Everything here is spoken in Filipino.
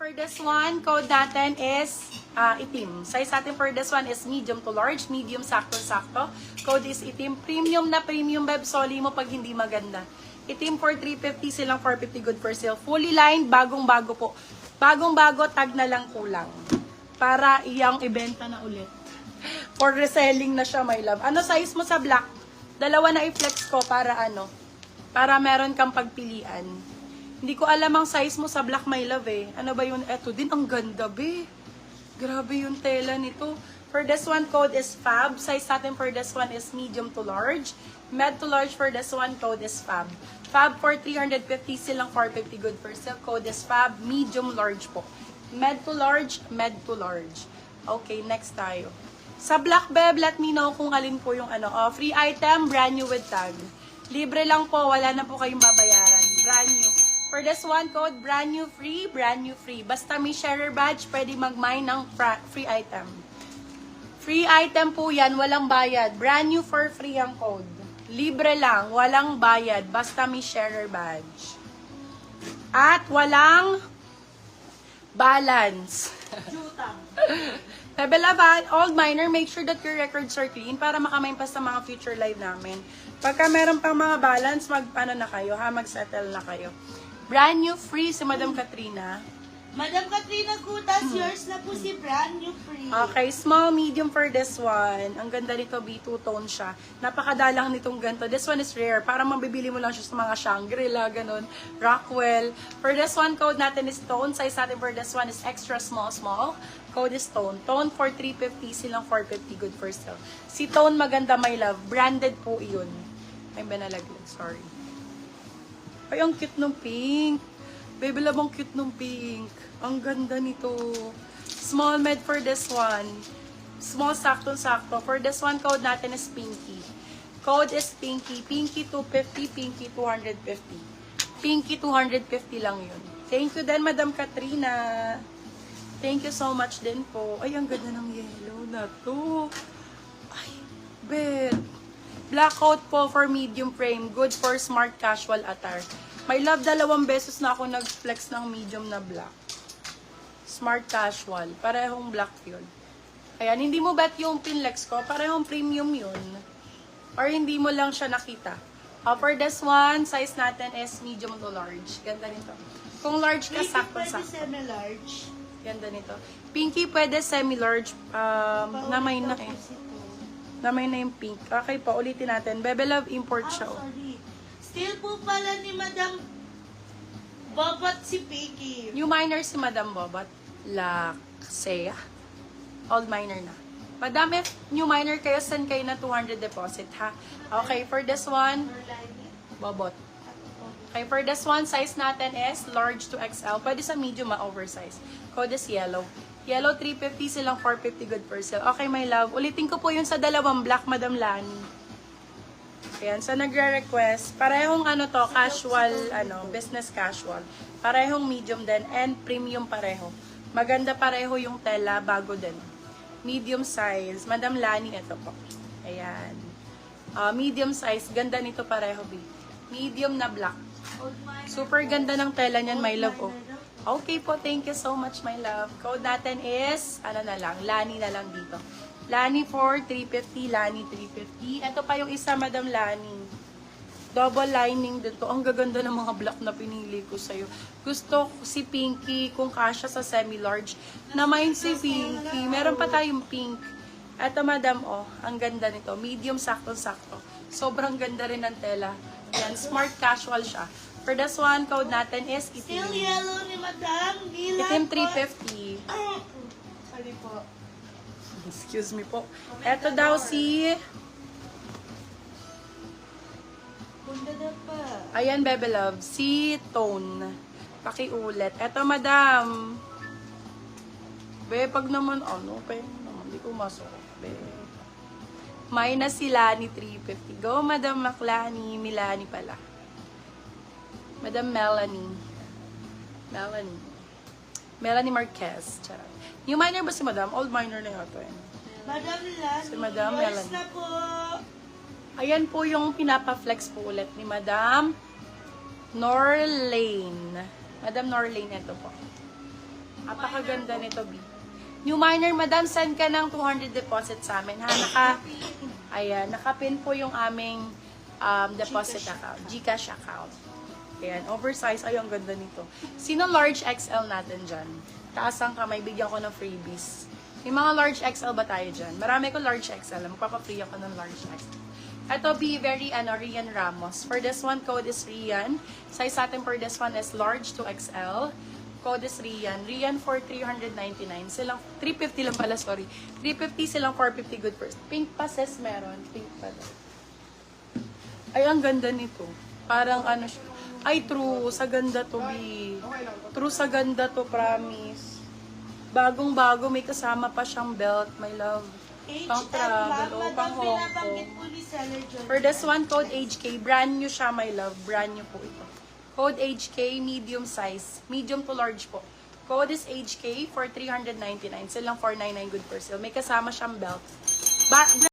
for this one, code natin is itim. Size natin for this one is medium to large, medium sakto-sakto. Code is itim. Premium na premium, beb. Soli mo pag hindi maganda. Itim for 350, silang 450, good for sale. Fully lined, bagong-bago po. Bagong-bago, tag na lang kulang. Para iyang ibenta na ulit. For reselling na siya, my love. Ano size mo sa black? Dalawa na i-flex ko para ano? Para meron kang pagpilian. Hindi ko alam ang size mo sa black, my love eh. Ano ba yun? Eto din, ang ganda, be. Grabe yung tela nito. For this one, code is FAB. Size natin for this one is medium to large. Med to large for this one, code is FAB. FAB for 350, silang 450, good for sale. Code is FAB, medium large po. Med to large, med to large. Okay, next tayo. Sa black, beb, let me know kung alin po yung ano. Free item, brand new with tag. Libre lang po, wala na po kayong babayaran. Brand new. For this one, code brand new free, brand new free. Basta may sharer badge, pwede mag-mine ng free item. Free item po yan, walang bayad. Brand new for free ang code. Libre lang, walang bayad, basta may sharer badge. At walang balance. Level up, old miner, make sure that your records are clean para makamine pa sa mga future live namin. Pagka meron pang mga balance, mag-ano na kayo, ha? Mag-settle na kayo. Brand new free si Madam Katrina. Madam Katrina Kutas, yours na po si brand new free. Okay, small, medium for this one. Ang ganda nito, B2 tone siya. Napakadalang nitong ganito. This one is rare. Parang mabibili mo lang siya sa mga Shangri-La, ganun. Rockwell. For this one, code natin is tone. Size natin for this one is extra small, small. Code is tone. Tone for 350, silang 450, good for sale. Si tone maganda, my love. Branded po yun. Ay, benalaglag. Sorry. Ay, ang cute ng pink. Baby love, ang cute ng pink. Ang ganda nito. Small med for this one. Small sakto-sakto. For this one, code natin is Pinky. Code is Pinky. Pinky 250, Pinky 250. Pinky 250 lang yun. Thank you din, Madam Katrina. Thank you so much din po. Ay, ang ganda ng yellow na to. Ay, bet. Black coat po for medium frame. Good for smart casual attire. My love, 2 beses na ako nag-flex ng medium na black. Smart casual. Parehong black yun. Ayan, hindi mo bet yung pinlex ko. Parehong premium yun. Or hindi mo lang siya nakita. For this one, size natin is medium to large. Ganda nito. Kung large ka, sakto-sakto. Pwede semi-large. Ganda nito. Pinky pwede semi-large. Namay na eh. Namay na yung pink. Okay po, ulitin natin. Bebe Love, import siya. Sorry. Still po pala ni Madam Bobot si Pinky. New miner si Madam Bobot. Laksea. Old miner na. Madam, if new miner kayo, send kayo na 200 deposit, ha? Okay, for this one, Bobot. Okay, for this one, size natin is large to XL. Pwede sa medium, oversize. Code is yellow. Yellow 350, silang 450, good for sale. Okay, my love. Ulitin ko po yun sa 2 black, Madam Lani. Ayan, so nagre-request. Parehong ano to, casual, business casual. Parehong medium din and premium pareho. Maganda pareho yung tela, bago din. Medium size. Madam Lani, ito po. Ayan. Medium size. Ganda nito pareho, B. Medium na black. Super ganda ng tela niyan, my love. Oh. Okay po, thank you so much, my love. Code natin is, ano na lang, Lani na lang dito. Lani for 350, Lani 350. Ito pa yung isa, Madam Lani. Double lining dito. Ang gaganda ng mga black na pinili ko sa'yo. Gusto si Pinky, kung kasha sa semi-large. Namayin si Pinky. Meron pa tayong pink. Ito, Madam, oh, ang ganda nito. Medium, sakto-sakto. Sobrang ganda rin ng tela. Yan, smart casual siya. For this one, code natin is itim. Still yellow ni Madam. Itim 350. Sorry po. Excuse me po. Ito daw si... Bunda na pa. Ayan, Bebe Love. Si Tone. Pakiulit. Ito, Madam. Be, pag naman, hindi ko masok. Be. Minus si Lani 350. Go, Madam Maklani. Milani pala. Madam Melanie. Melanie Marquez. Charot. New miner ba si Madam? Old miner na yata yun. Madam Lani, Si Madam yours Melanie. na po. Ayan po yung pinapa-flex po ulit ni Madam Norlane. Madam Norlane, ito po. Napakaganda nito, B. New minor, madam, send ka ng 200 deposit sa amin, ha? Nakapin po yung aming deposit account, GCash account. Ayan, oversize. Ay, ang ganda nito. Sino large XL natin dyan? Taas ang kamay, bigyan ko ng freebies. May mga large XL ba tayo dyan? Marami ko large XL. Magpapa-free ako ng large XL. Ito, be very, Rian Ramos. For this one, code is Rian. Size natin for this one is large to XL. Code is Rian. Rian for 399. Silang, 350 lang pala, sorry. 350 silang 450 good first. Pink pa, sis, meron. Pink pa daw. Ay, ang ganda nito. Parang ano siya. Ay, true. Sa ganda to, B. True sa ganda to, promise. Bagong-bago, may kasama pa siyang belt, my love. Pang travel, o pang Hong Kong. For this one, code HK. Brand new siya, my love. Brand new po ito. Code HK, medium size. Medium to large po. Code is HK for 399. Silang 499 good for sale. May kasama siyang belt.